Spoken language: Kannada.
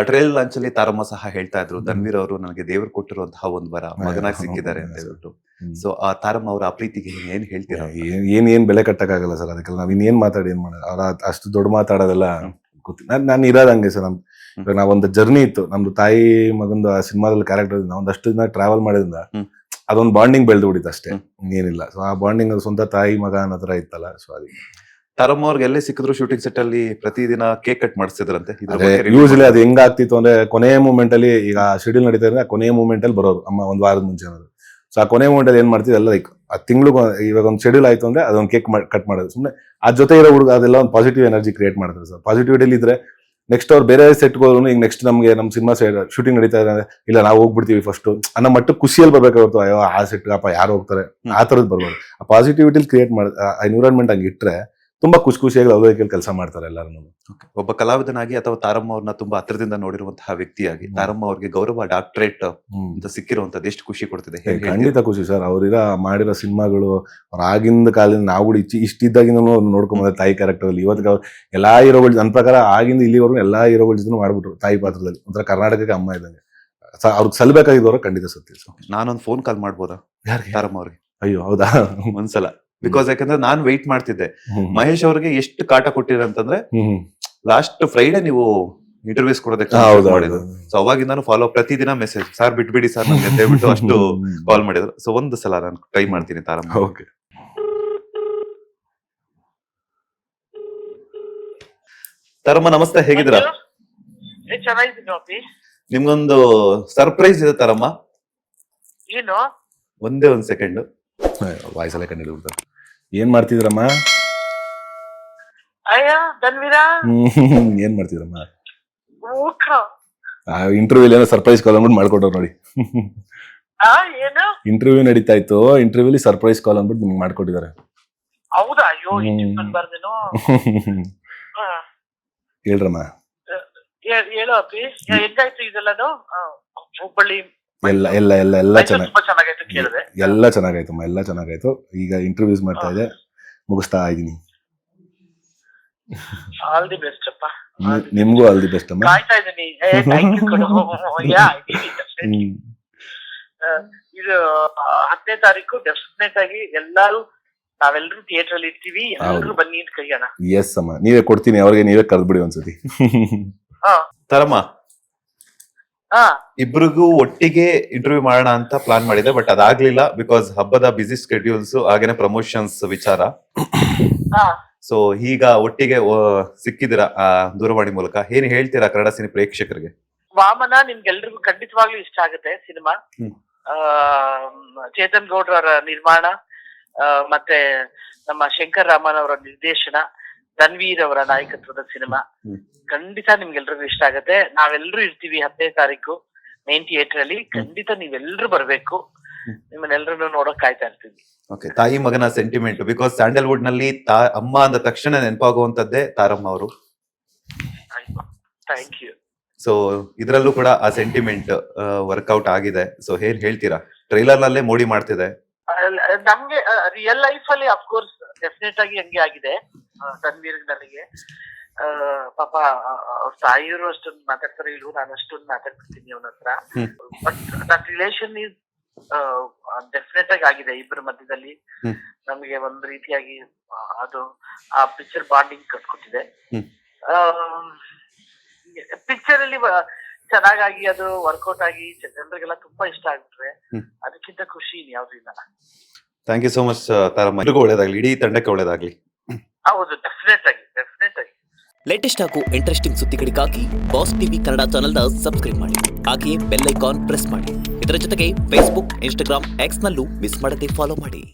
ಟ್ರೈಲರ್ ಲಾಂಚ್ ಅಲ್ಲಿ ತಾರಮ್ಮ ಸಹ ಹೇಳ್ತಾ ಇದ್ರು, ಧನ್ವೀರ್ ಅವರು ನನಗೆ ದೇವರು ಕೊಟ್ಟಿರುವಂತಹ ಒಂದು ವರ ಮಗನಾಗಿ ಸಿಕ್ಕಿದ್ದಾರೆ ಅಂತ ಹೇಳ್ಬಿಟ್ಟು. ಸೊ ಆ ತಾರಮ್ಮ ಅವರ ಆ ಪ್ರೀತಿಗೆ ಏನ್ ಹೇಳ್ತೀರಾ? ಏನ್ ಬೆಲೆ ಕಟ್ಟಕ್ಕಾಗಲ್ಲ ಸರ್. ಅದಕ್ಕೆಲ್ಲ ನಾವ್ ಇನ್ನೇನ್ ಮಾತಾಡಿ ಏನ್ ಮಾಡೋದು, ಅವ್ರ ಅಷ್ಟು ದೊಡ್ಡ ಮಾತಾಡೋದೆಲ್ಲ ಗೊತ್ತಿಲ್ಲ. ನಾನು ಇರೋದಂಗೆ ಸರ್. ಇವಾಗ ನಾವೊಂದು ಜರ್ನಿ ಇತ್ತು ನಮ್ದು ತಾಯಿ ಮಗಂದು ಆ ಸಿನಿಮಾದಲ್ಲಿ ಕ್ಯಾರೆಕ್ಟರ್. ಒಂದಷ್ಟು ದಿನ ಟ್ರಾವೆಲ್ ಮಾಡಿದ್ರಿಂದ ಅದೊಂದು ಬಾಂಡಿಂಗ್ ಬೆಳೆದು ಬಿಡಿತ್ತು ಅಷ್ಟೇ, ಏನಿಲ್ಲ. ಸೊ ಆ ಬಾಂಡಿಂಗ್ ಸ್ವಂತ ತಾಯಿ ಮಗ ಅನ್ನೋ ತರ ಇತ್ತಲ್ಲ. ಸೊ ಅದಕ್ಕೆ ತಾರಮ್ಮ ಅವ್ರಿಗೆ ಎಲ್ಲೇ ಸಿಕ್ಕಿದ್ರು ಶೂಟಿಂಗ್ ಸೆಟ್ ಅಲ್ಲಿ ಪ್ರತಿದಿನ ಕೇಕ್ ಕಟ್ ಮಾಡಿಸ್ತಿದ್ರಂತೆ. ಯೂಶಲಿ ಅದು ಹೆಂಗಾಗ್ತಿತ್ತು ಅಂದ್ರೆ ಕೊನೆಯ ಮೂಮೆಂಟ್ ಅಲ್ಲಿ, ಈಗ ಶೆಡ್ಯೂಲ್ ನಡೀತಾ ಇದ್ರೆ ಕೊನೆಯ ಮೂಮೆಂಟ್ ಅಲ್ಲಿ ಬರೋರು ಅಮ್ಮ ಒಂದ್ ವಾರದ ಮುಂಚೆ ಅನ್ನೋದು. ಸೊ ಆ ಕೊನೆ ಮೂಮೆಂಟ್ ಅಲ್ಲಿ ಏನ್ ಮಾಡ್ತಿದ್ದೆ ಎಲ್ಲ ಲೈಕ್ ಆ ತಿಂಗಳು ಇವಾಗ ಒಂದು ಶೆಡ್ಯೂಲ್ ಆಯ್ತು ಅಂದ್ರೆ ಅದೊಂದು ಕೇಕ್ ಕಟ್ ಮಾಡೋದು. ಸುಮ್ಮನೆ ಆ ಜೊತೆ ಇರೋ ಹುಡುಗ ಅದೆಲ್ಲ ಒಂದು ಪಾಸಿಟಿವ್ ಎನರ್ಜಿ ಕ್ರಿಯೇಟ್ ಮಾಡ್ತಾರೆ ಸರ್. ಪಾಸಿಟಿವಿಟಿ ಇದ್ರೆ ನೆಕ್ಸ್ಟ್ ಅವ್ರು ಬೇರೆ ಸೆಟ್ ಹೋದ್ರು ಈಗ ನೆಕ್ಸ್ಟ್ ನಮ್ಗೆ ನಮ್ಮ ಸಿನಿಮಾ ಶೂಟಿಂಗ್ ನಡೀತಾ ಇದೆ, ಇಲ್ಲ ನಾವು ಹೋಗ್ಬಿಡ್ತೀವಿ ಫಸ್ಟ್ ಅನ್ನೋ ಮಟ್ಟ ಖುಷಿಯಲ್ಲಿ ಬರ್ಬೇಕಾಗುತ್ತೆ. ಅಯ್ಯೋ ಆ ಸೆಟ್ ಅಪ್ಪ ಯಾರು ಹೋಗ್ತಾರೆ ಆ ತರದ್ ಬರ್ಬಾರ್ದು. ಆ ಪಾಸಿಟಿವಿಟಿ ಕ್ರಿಯೇಟ್ ಮಾಡ ಎನ್ವಿರಾನ್ಮೆಂಟ್ ಹಂಗೆ ಇಟ್ರೆ ತುಂಬಾ ಖುಷಿಯಾಗಿ ಲವಲವಿಕೆಯಲ್ಲಿ ಕೆಲಸ ಮಾಡ್ತಾರೆ ಎಲ್ಲರೂ. ಒಬ್ಬ ಕಲಾವಿದನಾಗಿ ಅಥವಾ ತಾರಮ್ಮ ಅವ್ರನ್ನ ತುಂಬಾ ಹತ್ರದಿಂದ ನೋಡಿರುವಂತಹ ವ್ಯಕ್ತಿಯಾಗಿ ತಾರಮ್ಮ ಅವ್ರಿಗೆ ಗೌರವ ಡಾಕ್ಟರೇಟ್ ಅಂತ ಸಿಕ್ಕಿರುವಂತದ್ದು ಎಷ್ಟು ಖುಷಿ ಕೊಡ್ತಿದೆ? ಖಂಡಿತ ಖುಷಿ ಸರ್. ಅವ್ರಿರ ಮಾಡಿರೋ ಸಿನಿಮಾಗಳು ಅವ್ರ ಆಗಿಂದ ಕಾಲದಿಂದ ನಾವು ಕೂಡ ಇಷ್ಟಿದ್ದಾಗಿಂದ ನೋಡ್ಕೊಂಡ್ ಬಂದ್ರೆ ತಾಯಿ ಕ್ಯಾರೆಕ್ಟರ್ ಅಲ್ಲಿ. ಇವತ್ತಿಗೆ ಎಲ್ಲಾ ಹೀರೋಗಳು ನನ್ನ ಪ್ರಕಾರ ಆಗಿಂದ ಇಲ್ಲಿವರೆಗೂ ಎಲ್ಲಾ ಹೀರೋಗಳ ಜೊತೆ ಮಾಡ್ಬಿಟ್ರು ತಾಯಿ ಪಾತ್ರದಲ್ಲಿ. ಒಂಥರ ಕರ್ನಾಟಕಕ್ಕೆ ಅಮ್ಮ ಇದ್ದಂಗೆ. ಅವ್ರಿಗೆ ಸಲ್ಬೇಕಾಗಿದ್ದವ್ರ ಖಂಡಿತ ಸತ್ಯ. ನಾನೊಂದು ಫೋನ್ ಕಾಲ್ ಮಾಡ್ಬೋದಾ ತಾರಮ್ಮ ಅವ್ರಿಗೆ? ಅಯ್ಯೋ ಹೌದಾ, ಒಂದ್ಸಲ. ಬಿಕಾಸ್ ಯಾಕಂದ್ರೆ ನಾನ್ ವೆಯ್ಟ್ ಮಾಡ್ತಿದ್ದೆ. ಮಹೇಶ್ ಅವ್ರಿಗೆ ಎಷ್ಟು ಕಾಟ ಕೊಟ್ಟಿರ ಅಂತಂದ್ರೆ ಲಾಸ್ಟ್ ಫ್ರೈಡೆ ನೀವು ಇಂಟರ್ವ್ಯೂಸ್ ಕೊಡೋದಕ್ಕೆ ಮಾಡಿದ್ರು. ಸೊ ಅವಾಗಿಂದ ನಾನು ಫಾಲೋ ಪ್ರತಿದಿನ ಮೆಸೇಜ್, ಸರ್ ಬಿಟ್ಬಿಡಿ ಸರ್ ನಂಗೆ ಅಂತ ಹೇಳ್ಬಿಟ್ಟು ಅಷ್ಟು ಕಾಲ್ ಮಾಡಿದ್ರು. ಸೊ ಒಂದು ಸಲ ನಾನು ಟ್ರೈ ಮಾಡ್ತೀನಿ ತಾರಮ್ಮ. ಓಕೆ. ತಾರಮ್ಮ ನಮಸ್ತೆ, ಹೇಗಿದ್ದೀರಾ? ನಿಮ್ಗೊಂದು ಸರ್ಪ್ರೈಸ್ ಇದೆ ತಾರಮ್ಮ. ಏನು? ಒಂದೇ ಒಂದ್ ಸೆಕೆಂಡ್. ವಾಯ್ಸಲ್ಲೇ ಕಂಡು ಹಿಡಿದ್ಬಿಡ್ತಾರೆ. ಏನ್ ಮಾಡ್ತಿದ್ರಮ್ಮ? ಏನ್ ಮಾಡ್ತಿದ್ರಮ್ಮ? ಇಂಟರ್ವ್ಯೂ ಏನೋ ಸರ್ಪ್ರೈಸ್ ಕಾಲ್ ಅಂದ್ಬಿಟ್ಟು ಮಾಡ್ಕೊಟ್ಟವ್ರು ನೋಡಿ. ಇಂಟರ್ವ್ಯೂ ನಡೀತಾ ಇತ್ತು, ಇಂಟರ್ವ್ಯೂಲಿ ಸರ್ಪ್ರೈಸ್ ಕಾಲ್ ಅಂದ್ಬಿಟ್ಟು ನಿಮ್ಗೆ ಮಾಡ್ಕೊಟ್ಟಿದ್ದಾರೆ. ಹೌದಾ? ಅಯ್ಯೋ, ಹೇಳ್ರಮ್ಮ. ಹೇಳು ಅಪ್ಪಿ, ಹೆಂಗಾಯ್ತು ಇದೆಲ್ಲನು? ಹುಬ್ಬಳ್ಳಿ ಎಲ್ಲ ಎಲ್ಲ ಎಲ್ಲ ಎಲ್ಲ ಎಲ್ಲ ಚೆನ್ನಾಗಾಯ್ತಮ್ಮ, ಎಲ್ಲ ಚೆನ್ನಾಗಾಯ್ತು. ಈಗ ಇಂಟರ್ವ್ಯೂಸ್ ಮಾಡ್ತಾ ಇದೆ, ಮುಗಿಸ್ತಾ ಇದೀನಿ. ಆಲ್ ದಿ ಬೆಸ್ಟ್ ಅಪ್ಪ. ನಿಮ್ಗೂ ಆಲ್ ದಿ ಬೆಸ್ಟ್ ಅಮ್ಮ. ಕಾಯ್ತಾ ಇದೀನಿ. ಇದು 10ನೇ ತಾರೀಕು ಡೆಫಿನೆಟ್ ಆಗಿ ನಾವೆಲ್ಲರೂ ಥಿಯೇಟರ್ ಅಲ್ಲಿ ಇರ್ತೀವಿ. ಎಲ್ಲರೂ ಬನ್ನಿ ಅಂತ ಕೈಯೋಣ. ಎಸ್ ಅಮ್ಮ, ನೀವೇ ಕೊಡ್ತೀನಿ ಅವ್ರಿಗೆ, ನೀವೇ ಕರೆದ್ಬಿಡಿ ಒಂದ್ಸತಿ. ತಾರಮ್ಮ, ಇಬ್ರಿಗೂ ಒಟ್ಟಿಗೆ ಇಂಟರ್ವ್ಯೂ ಮಾಡೋಣ ಅಂತ ಪ್ಲಾನ್ ಮಾಡಿದೆ, ಬಟ್ ಅದಾಗ್ಲಿಲ್ಲ. ಬಿಕಾಸ್ ಹಬ್ಬದ ಬಿಸಿ ಸ್ಕೆಡ್ಯೂಲ್ಸ್, ಹಾಗೇನೆ ಪ್ರಮೋಷನ್ಸ್ ವಿಚಾರ. ಸೊ ಈಗ ಒಟ್ಟಿಗೆ ಸಿಕ್ಕಿದಿರಾ ದೂರವಾಣಿ ಮೂಲಕ. ಏನ್ ಹೇಳ್ತೀರಾ ಕನ್ನಡ ಸಿನಿ ಪ್ರೇಕ್ಷಕರಿಗೆ? ವಾಮನ ನಿಮ್ಗೆಲ್ರಿಗೂ ಖಂಡಿತವಾಗ್ಲೂ ಇಷ್ಟ ಆಗುತ್ತೆ ಸಿನಿಮಾ. ಚೇತನ್ ಗೌಡ್ರ ನಿರ್ಮಾಣ, ಮತ್ತೆ ನಮ್ಮ ಶಂಕರ್ ರಾಮನ್ ಅವರ ನಿರ್ದೇಶನ, ಧನ್ವೀರ್ ಅವರ ನಾಯಕತ್ವದ ಸಿನಿಮಾ. ಖಂಡಿತ ನಿಮ್ಗೆಲ್ರಿಗೂ ಇಷ್ಟ ಆಗತ್ತೆ. ನಾವೆಲ್ಲರೂ ಇರ್ತೀವಿ 10ನೇ ತಾರೀಕು ಮೇನ್ ಥಿಯೇಟರ್ ಅಲ್ಲಿ. ಖಂಡಿತ ನೀವೆಲ್ಲರೂ ಬರ್ಬೇಕು. ನಿಮ್ಮನ್ನೆಲ್ಲರೂ ನೋಡಕ್ ಕಾಯ್ತಾ ಇರ್ತೀವಿ. ಓಕೆ. ತಾಯಿ ಮಗನ ಸೆಂಟಿಮೆಂಟ್, ಬಿಕಾಸ್ ಸ್ಯಾಂಡಲ್ವುಡ್ ನಲ್ಲಿ ಅಮ್ಮ ಅಂದ ತಕ್ಷಣ ನೆನಪಾಗುವಂತದ್ದೇ ತಾರಮ್ಮ ಅವರು. Thank you. ಸೊ ಇದ್ರಲ್ಲೂ ಕೂಡ ಆ ಸೆಂಟಿಮೆಂಟ್ ವರ್ಕೌಟ್ ಆಗಿದೆ. ಸೊ ಏನ್ ಹೇಳ್ತೀರಾ? ಟ್ರೈಲರ್ ನಲ್ಲೇ ಮೋಡಿ ಮಾಡ್ತಿದೆ. ನಮ್ಗೆ ರಿಯಲ್ ಲೈಫ್ ಅಲ್ಲಿ ಅಫ್ಕೋರ್ಸ್ ಡೆಫಿನೆಟ್ ಆಗಿ ಹಂಗೆ ಆಗಿದೆ. ಧನ್ವೀರ್ ನನಗೆ ಪಾಪ ಅವ್ರ ತಾಯಿಯವರು ಅಷ್ಟೊಂದು ಮಾತಾಡ್ತಾರೆ, ಇಲ್ವೋ ನಾನು ಅಷ್ಟೊಂದು ಮಾತಾಡ್ತಿರ್ತೀನಿ ಅವನ ಹತ್ರ. But that relation is definite ಆಗಿ ಆಗಿದೆ ಇಬ್ಬರ ಮಧ್ಯದಲ್ಲಿ. ನಮಗೆ ಒಂದ್ ರೀತಿಯಾಗಿ ಅದು ಆ ಪಿಕ್ಚರ್ ಬಾಂಡಿಂಗ್ ಕಟ್ಕೊಟ್ಟಿದೆ. ಪಿಕ್ಚರ್ ಅಲ್ಲಿ ಚೆನ್ನಾಗಾಗಿ ಅದು ವರ್ಕೌಟ್ ಆಗಿ ಜನರಿಗೆಲ್ಲ ತುಂಬಾ ಇಷ್ಟ ಆಗ್ಬಿಟ್ರೆ ಅದಕ್ಕಿಂತ ಖುಷಿ ಯಾವ್ದು ಇಲ್ಲ. Thank you so much ತಾರಮ್ಮ. ಒಳ್ಳೇದಾಗ್ಲಿ, ಇಡೀ ತಂಡಕ್ಕೆ ಒಳ್ಳೇದಾಗ್ಲಿ. ಹೌದು, ಡೆಫಿನೆಟ್ ಆಗಿ. ಲೇಟೆಸ್ಟ್ ಹಾಗೂ ಇಂಟ್ರೆಸ್ಟಿಂಗ್ ಸುದ್ದಿಗಳಿಗಾಗಿ ಬಾಸ್ ಟಿವಿ ಕನ್ನಡ ಚಾನೆಲ್ನ ಸಬ್ಸ್ಕ್ರೈಬ್ ಮಾಡಿ. ಹಾಗೆಯೇ ಬೆಲ್ ಐಕಾನ್ ಪ್ರೆಸ್ ಮಾಡಿ. ಇದರ ಜೊತೆಗೆ ಫೇಸ್ಬುಕ್, ಇನ್ಸ್ಟಾಗ್ರಾಮ್, ಎಕ್ಸ್ ನಲ್ಲೂ ಮಿಸ್ ಮಾಡದೆ ಫಾಲೋ ಮಾಡಿ.